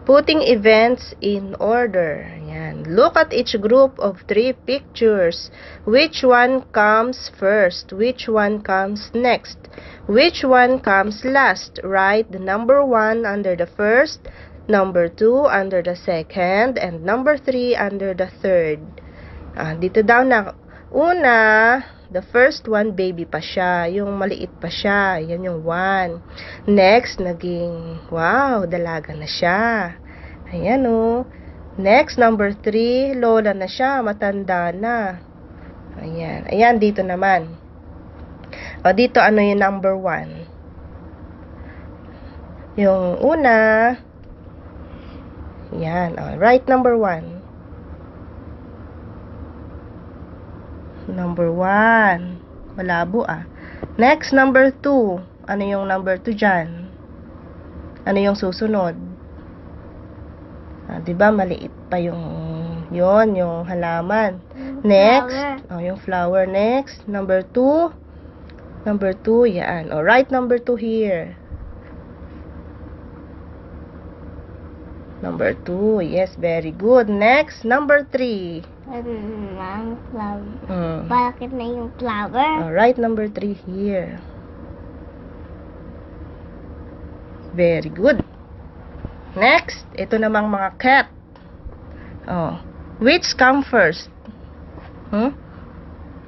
Putting events in order. Ayan. Look at each group of 3 pictures. Which one comes first? Which one comes next? Which one comes last? Write the number 1 under the first, number 2 under the second, and number 3 under the third. Dito daw na una, the first one, baby pa siya. Yung maliit pa siya. Yan yung 1. Next, naging, wow, dalaga na siya. Ayan o. Next, number 3, lola na siya. Matanda na. Ayan. Ayan, dito naman. O, dito, ano yung number 1? Yung una. Ayan. O, right number 1. Number 1. Malabo Next, number 2. Ano yung number 2 dyan? Ano yung susunod? Diba, maliit pa yung yung halaman. Next, yung flower. Next, number 2. Number 2, yan. Alright, number 2 here. Number 2, yes, very good. Next, number 3. Bakit na yung flower? Alright, number 3 here. Very good. Next, ito namang mga cat. Which come first?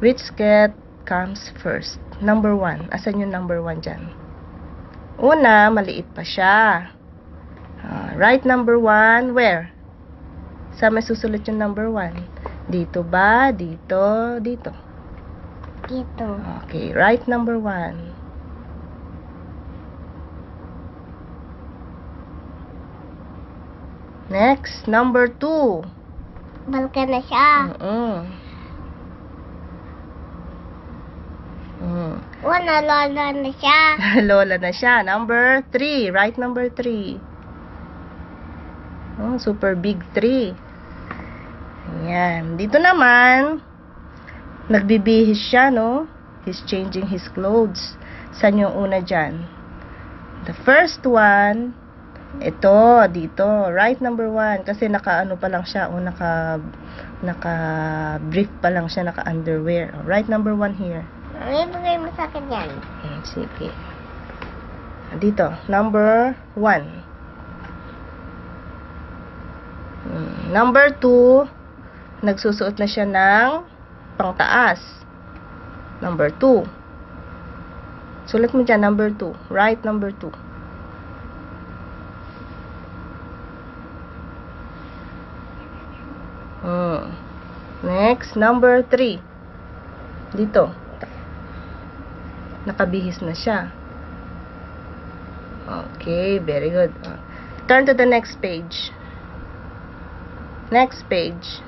Which cat comes first? Number 1. Asan yung number 1 dyan? Una, maliit pa siya. Right, number 1, where? Saan may susulat yung number 1? Dito ba? Dito? Dito? Dito. Okay, right, number 1. Next, number 2. Balkan na siya. Una, lola na siya. Lola na siya. Number 3. Right, number 3. Super big 3. Ayan. Dito naman, nagbibihis siya, no? He's changing his clothes. Saan yung una dyan? The first one, ito, dito. Right, number 1. Kasi naka-ano pa lang siya. Naka-brief pa lang siya. Naka-underwear. Right, number 1 here. Ibigay mo sa akin yan. Sige. Dito, number 1. Number 2, nagsusuot na siya ng pangtaas. Number 2. Sulat mo dyan, number 2. Right, number 2. Next, number 3. Dito. Nakabihis na siya. Okay, very good. Turn to the next page. Next page.